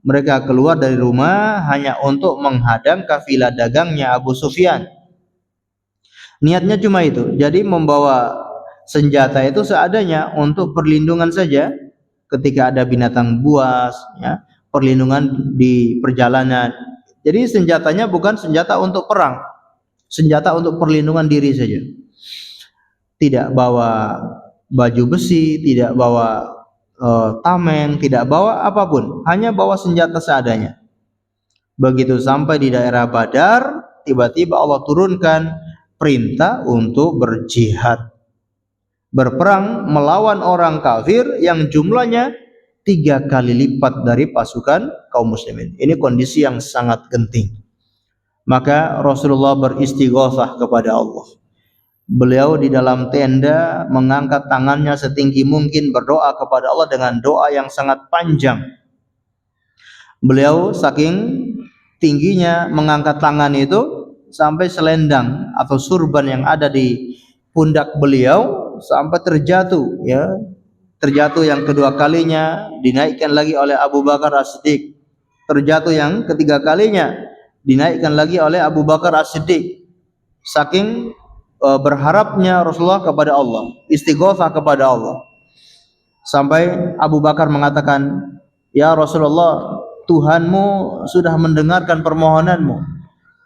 Mereka keluar dari rumah hanya untuk menghadang kafilah dagangnya Abu Sufyan. Niatnya cuma itu. Jadi membawa senjata itu seadanya untuk perlindungan saja ketika ada binatang buas, ya, perlindungan di perjalanan. Jadi senjatanya bukan senjata untuk perang, senjata untuk perlindungan diri saja. Tidak bawa baju besi, tidak bawa tameng, tidak bawa apapun, hanya bawa senjata seadanya. Begitu sampai di daerah Badar, tiba-tiba Allah turunkan perintah untuk berjihad, berperang melawan orang kafir yang jumlahnya 3 kali lipat dari pasukan kaum muslimin. Ini kondisi yang sangat genting. Maka Rasulullah beristighatsah kepada Allah. Beliau di dalam tenda mengangkat tangannya setinggi mungkin, berdoa kepada Allah dengan doa yang sangat panjang. Beliau saking tingginya mengangkat tangan itu sampai selendang atau surban yang ada di pundak beliau sampai terjatuh, ya. Terjatuh yang kedua kalinya, dinaikkan lagi oleh Abu Bakar As-Siddiq. Terjatuh yang ketiga kalinya, dinaikkan lagi oleh Abu Bakar As-Siddiq. Saking berharapnya Rasulullah kepada Allah, istighatsah kepada Allah. Sampai Abu Bakar mengatakan, "Ya Rasulullah, Tuhanmu sudah mendengarkan permohonanmu."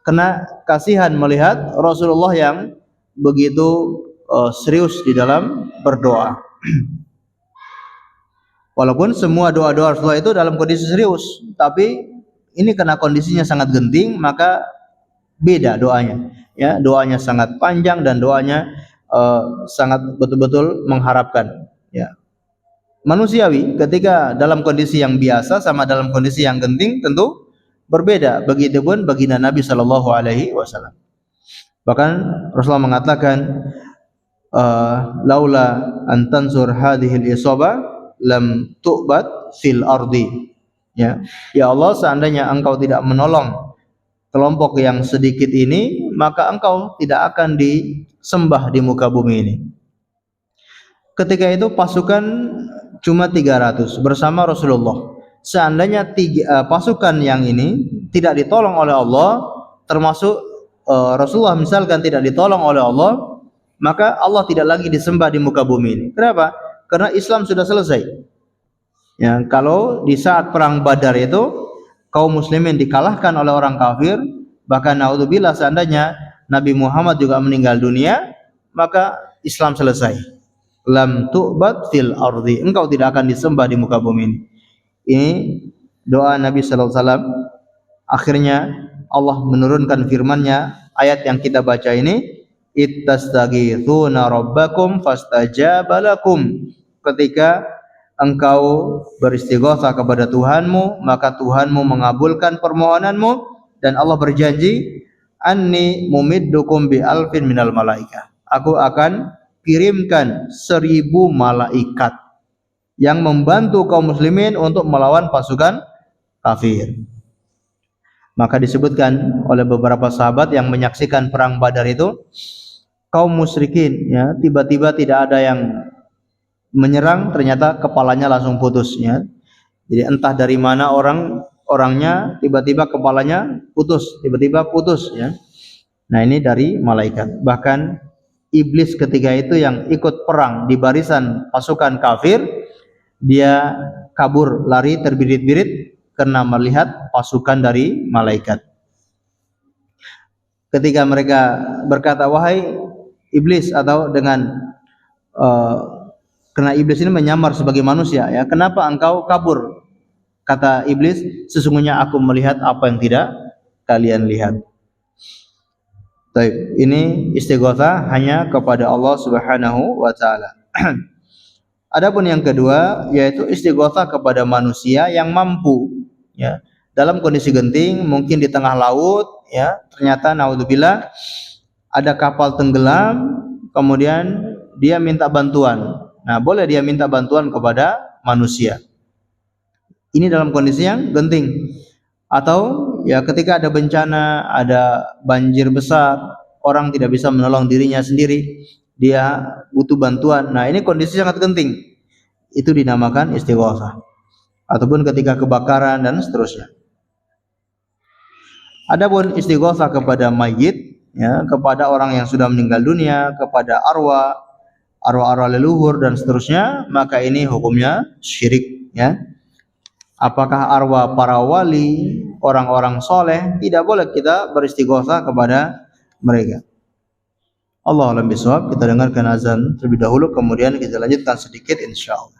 Karena kasihan melihat Rasulullah yang begitu serius di dalam berdoa. Walaupun semua doa-doa Rasulullah itu dalam kondisi serius, tapi ini karena kondisinya sangat genting, maka beda doanya. Ya, doanya sangat panjang dan doanya sangat betul-betul mengharapkan. Ya, manusiawi ketika dalam kondisi yang biasa sama dalam kondisi yang genting tentu berbeda. Begitupun baginda Nabi Shallallahu Alaihi Wasallam. Bahkan Rasulullah mengatakan, laula antansur hadhil isabah lam tu'bad fil ardi. Ya, ya Allah, seandainya engkau tidak menolong kelompok yang sedikit ini, maka engkau tidak akan disembah di muka bumi ini. Ketika itu pasukan cuma 300 bersama Rasulullah. Seandainya pasukan yang ini tidak ditolong oleh Allah, termasuk Rasulullah misalkan tidak ditolong oleh Allah, maka Allah tidak lagi disembah di muka bumi ini. Kenapa? Karena Islam sudah selesai. Ya, kalau di saat perang Badar itu kaum muslimin dikalahkan oleh orang kafir, bahkan naudzubillah seandainya Nabi Muhammad juga meninggal dunia, maka Islam selesai. lam tu'bad fil ardi, engkau tidak akan disembah di muka bumi ini. Ini doa Nabi sallallahu alaihi wasallam. Akhirnya Allah menurunkan firman-Nya, ayat yang kita baca ini, ittastaghitsuna rabbakum fastajaba lakum. Ketika engkau beristighatsah kepada Tuhanmu, maka Tuhanmu mengabulkan permohonanmu, dan Allah berjanji, anni mumiddukum bi alfin minal malaikah. Aku akan kirimkan 1000 malaikat yang membantu kaum muslimin untuk melawan pasukan kafir. Maka disebutkan oleh beberapa sahabat yang menyaksikan perang Badar itu, kaum musyrikin ya, tiba-tiba tidak ada yang menyerang, ternyata kepalanya langsung putus ya. Jadi entah dari mana orangnya, tiba-tiba kepalanya putus, tiba-tiba putus ya. Nah, ini dari malaikat. Bahkan iblis ketika itu yang ikut perang di barisan pasukan kafir, dia kabur, lari terbirit-birit karena melihat pasukan dari malaikat. Ketika mereka berkata, wahai iblis, atau dengan karena iblis ini menyamar sebagai manusia ya, kenapa engkau kabur? Kata iblis, sesungguhnya aku melihat apa yang tidak kalian lihat. Baik, ini istighatsah hanya kepada Allah Subhanahu wa taala. Adapun yang kedua yaitu istighatsah kepada manusia yang mampu ya, dalam kondisi genting, mungkin di tengah laut ya, ternyata naudzubillah ada kapal tenggelam, kemudian dia minta bantuan. Nah, boleh dia minta bantuan kepada manusia. Ini dalam kondisi yang genting. Atau ya ketika ada bencana, ada banjir besar, orang tidak bisa menolong dirinya sendiri, dia butuh bantuan. Nah, ini kondisi sangat genting. Itu dinamakan istighatsah. Ataupun ketika kebakaran dan seterusnya. Adapun istighatsah kepada mayit ya, kepada orang yang sudah meninggal dunia, kepada arwah leluhur dan seterusnya, maka ini hukumnya syirik ya. Apakah arwah para wali, orang-orang soleh, tidak boleh kita beristighatsah kepada mereka. Allah a'lam bishawab. Kita dengarkan azan terlebih dahulu, kemudian kita lanjutkan sedikit insyaallah.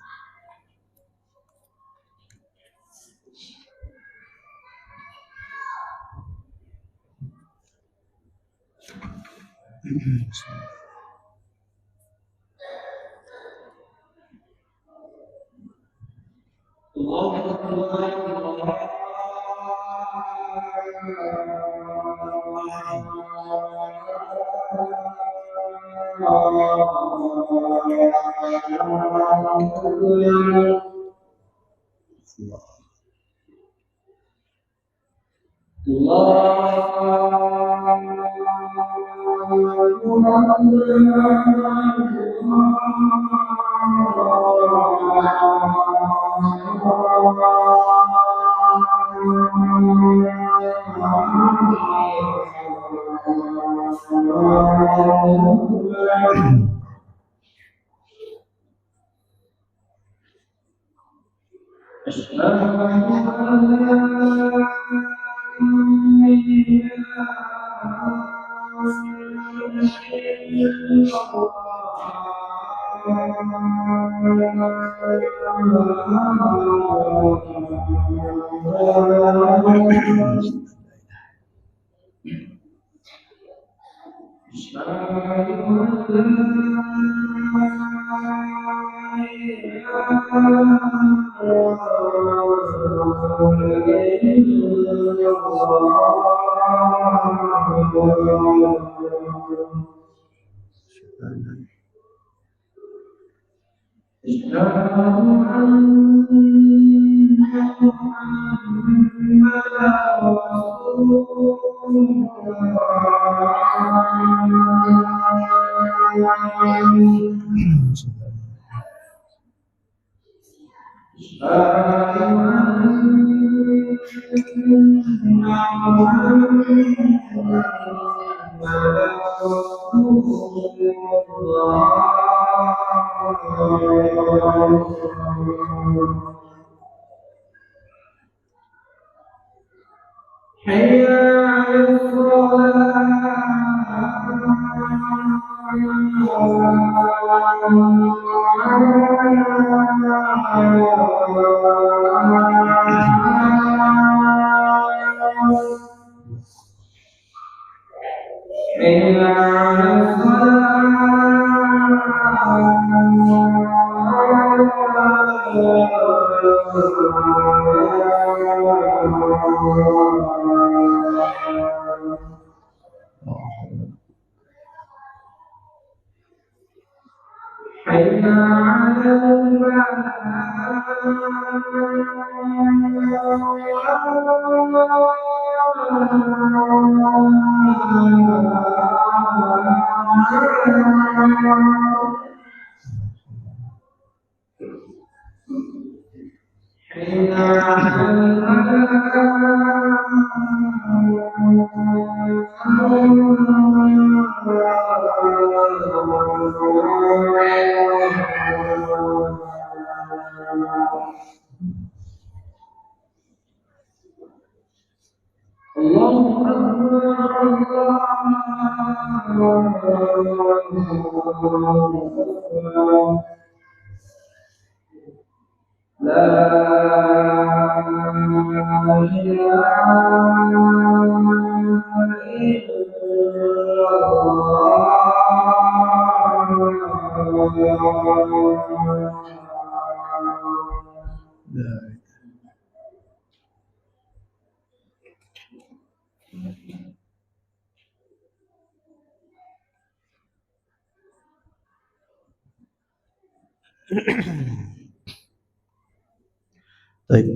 Baik.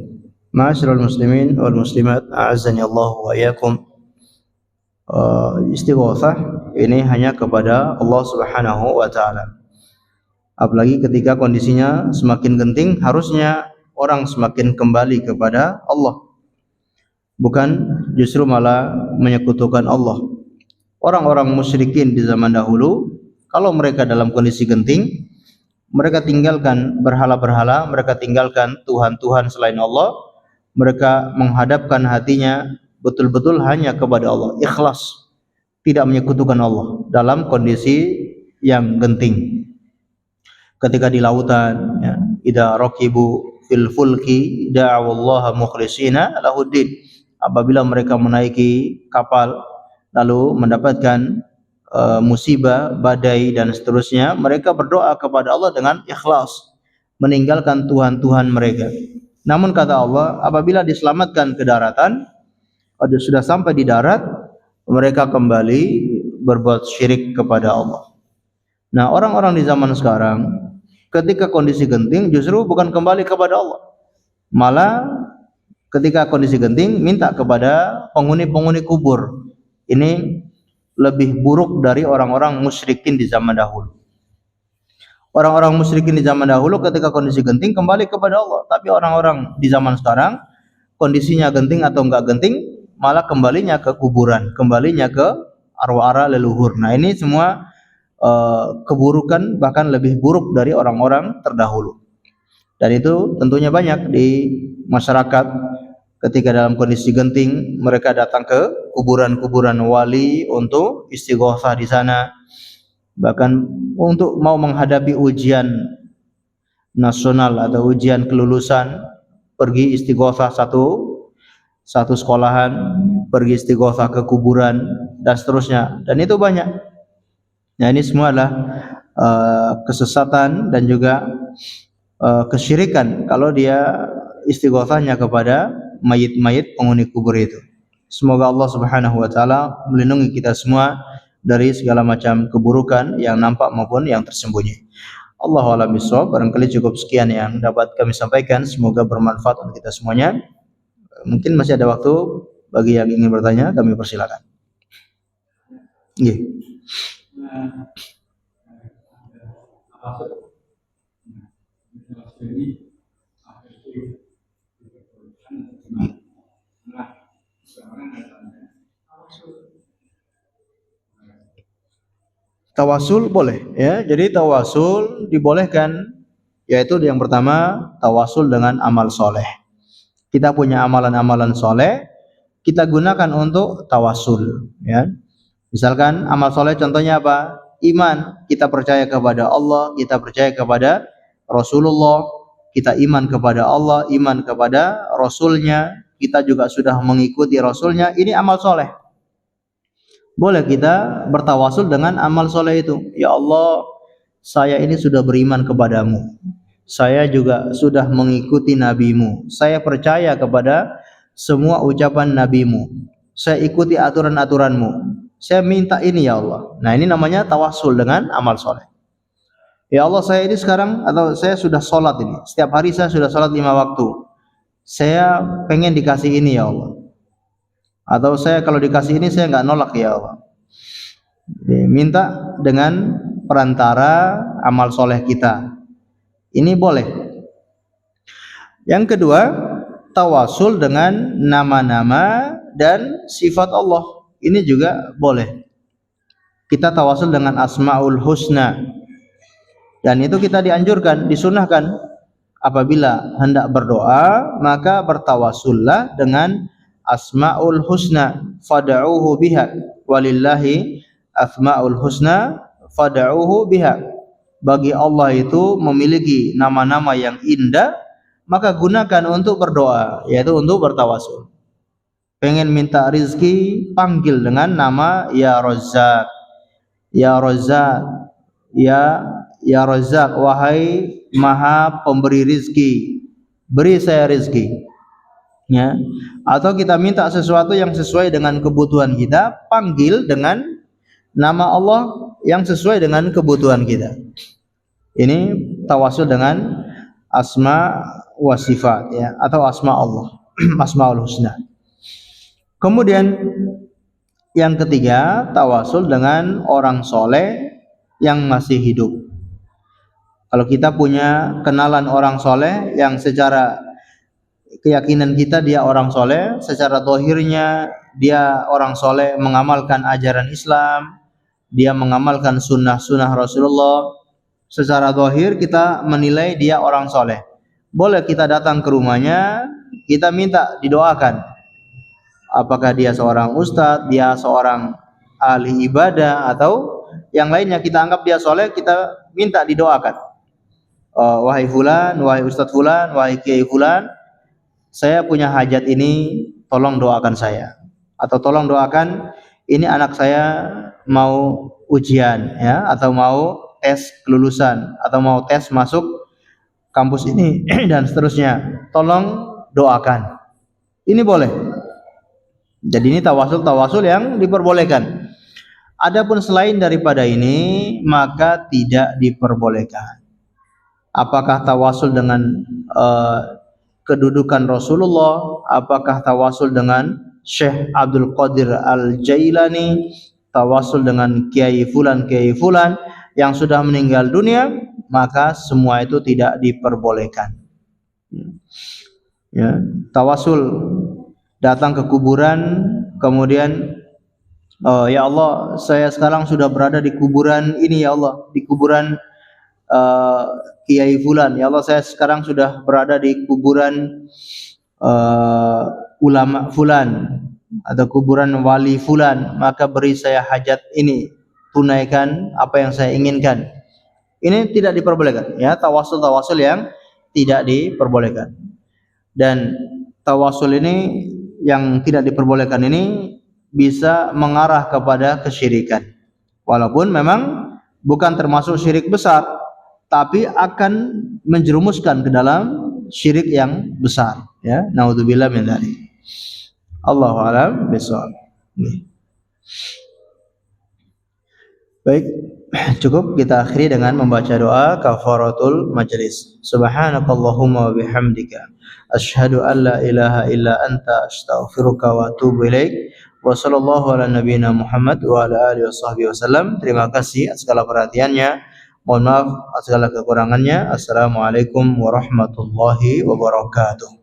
Ma'asyiral muslimin wal muslimat, a'azzani Allah wa iyyakum. Istighatsah ini hanya kepada Allah Subhanahu wa taala. Apalagi ketika kondisinya semakin genting, harusnya orang semakin kembali kepada Allah. Bukan justru malah menyekutukan Allah. Orang-orang musyrikin di zaman dahulu, kalau mereka dalam kondisi genting, mereka tinggalkan berhala-berhala, mereka tinggalkan Tuhan-Tuhan selain Allah, mereka menghadapkan hatinya betul-betul hanya kepada Allah, ikhlas, tidak menyekutukan Allah dalam kondisi yang genting. Ketika di lautan, ya, idza raqibu fil fulki da'awallaha mukhlishina lahuddin. Apabila mereka menaiki kapal lalu mendapatkan musibah, badai dan seterusnya, mereka berdoa kepada Allah dengan ikhlas, meninggalkan Tuhan-Tuhan mereka. Namun kata Allah, apabila diselamatkan ke daratan, sudah sampai di darat, mereka kembali berbuat syirik kepada Allah. Nah, orang-orang di zaman sekarang ketika kondisi genting justru bukan kembali kepada Allah, malah ketika kondisi genting minta kepada penghuni-penghuni kubur. Ini lebih buruk dari orang-orang musyrikin di zaman dahulu. Orang-orang musyrikin di zaman dahulu ketika kondisi genting kembali kepada Allah, tapi orang-orang di zaman sekarang kondisinya genting atau enggak genting malah kembalinya ke kuburan, kembalinya ke arwah-arwah leluhur. Nah, ini semua keburukan, bahkan lebih buruk dari orang-orang terdahulu. Dan itu tentunya banyak di masyarakat. Ketika dalam kondisi genting, mereka datang ke kuburan-kuburan wali untuk istighatsah di sana. Bahkan untuk mau menghadapi ujian nasional atau ujian kelulusan, pergi istighatsah satu sekolahan, pergi istighatsah ke kuburan dan seterusnya. Dan itu banyak. Nah, ini semua adalah kesesatan dan juga kesyirikan kalau dia istighatsahnya kepada mayit-mayit penghuni kubur itu. Semoga Allah Subhanahu wa taala melindungi kita semua dari segala macam keburukan yang nampak maupun yang tersembunyi. Allahu a'lam bishawab. Barangkali cukup sekian yang dapat kami sampaikan, semoga bermanfaat untuk kita semuanya. Mungkin masih ada waktu bagi yang ingin bertanya, kami persilakan. Nggih. Tawasul boleh, ya. Jadi tawasul dibolehkan, yaitu yang pertama tawasul dengan amal soleh. Kita punya amalan-amalan soleh, kita gunakan untuk tawasul, ya. Misalkan amal soleh contohnya apa? Iman, kita percaya kepada Allah, kita percaya kepada Rasulullah, kita iman kepada Allah, iman kepada Rasulnya, kita juga sudah mengikuti Rasulnya. Ini amal soleh. Boleh kita bertawasul dengan amal soleh itu. Ya Allah, saya ini sudah beriman kepadamu. Saya juga sudah mengikuti nabimu. Saya percaya kepada semua ucapan nabimu. Saya ikuti aturan-aturanmu. Saya minta ini ya Allah. Nah, ini namanya tawasul dengan amal soleh. Ya Allah, saya ini sekarang atau saya sudah sholat ini. Setiap hari saya sudah sholat 5 waktu. Saya pengen dikasih ini ya Allah. Atau saya kalau dikasih ini saya nggak nolak ya Allah. Minta dengan perantara amal soleh kita. Ini boleh. Yang kedua, tawasul dengan nama-nama dan sifat Allah. Ini juga boleh. Kita tawasul dengan Asmaul Husna. Dan itu kita dianjurkan, disunahkan. Apabila hendak berdoa, maka bertawasullah dengan Asmaul Husna, fad'uuhu biha, walillahi asmaul husna fad'uuhu biha. Bagi Allah itu memiliki nama-nama yang indah, maka gunakan untuk berdoa, yaitu untuk bertawasul. Pengen minta rizki, panggil dengan nama Ya Razzaq, Ya Razzaq, Ya Razzaq, wahai Maha Pemberi rizki, beri saya rizki. Ya. Atau kita minta sesuatu yang sesuai dengan kebutuhan kita, panggil dengan nama Allah yang sesuai dengan kebutuhan kita. Ini tawasul dengan asma wa sifat, ya, atau asma Allah, Asmaul Husna. Kemudian yang ketiga, tawasul dengan orang soleh yang masih hidup. Kalau kita punya kenalan orang soleh yang secara keyakinan kita dia orang soleh, secara zahirnya dia orang soleh, mengamalkan ajaran Islam, dia mengamalkan sunnah-sunnah Rasulullah, secara zahir kita menilai dia orang soleh. Boleh kita datang ke rumahnya, kita minta didoakan. Apakah dia seorang ustadz, dia seorang ahli ibadah, atau yang lainnya, kita anggap dia soleh, kita minta didoakan. Wahai fulan, wahai ustadz fulan, wahai kiai fulan, saya punya hajat ini, tolong doakan saya. Atau tolong doakan, ini anak saya mau ujian, ya, atau mau tes kelulusan, atau mau tes masuk kampus ini dan seterusnya. Tolong doakan. Ini boleh. Jadi ini tawasul yang diperbolehkan. Adapun selain daripada ini, maka tidak diperbolehkan. Apakah tawasul dengan kedudukan Rasulullah, apakah tawasul dengan Syekh Abdul Qadir Al-Jailani, tawasul dengan kiai fulan yang sudah meninggal dunia, maka semua itu tidak diperbolehkan. Ya, tawasul datang ke kuburan, kemudian ya Allah, saya sekarang sudah berada di kuburan ini ya Allah, di kuburan kiai fulan. Ya Allah, saya sekarang sudah berada di kuburan ulama fulan atau kuburan wali fulan, maka beri saya hajat ini, tunaikan apa yang saya inginkan. Ini tidak diperbolehkan, ya, tawasul yang tidak diperbolehkan. Dan tawasul ini yang tidak diperbolehkan ini bisa mengarah kepada kesyirikan. Walaupun memang bukan termasuk syirik besar, tapi akan menjerumuskan ke dalam syirik yang besar, ya. Naudzubillah min dzalik. Allahu a'lam bishawab. Baik, cukup kita akhiri dengan membaca doa kafaratul majlis. Subhanakallahumma wa bihamdika asyhadu an la ilaha illa anta astaghfiruka wa atubu ilaik. Wa sallallahu ala nabiyyina Muhammad wa ala alihi washabbihi wasallam. Terima kasih atas segala perhatiannya. Mohon maaf atas segala kekurangannya. Assalamualaikum warahmatullahi wabarakatuh.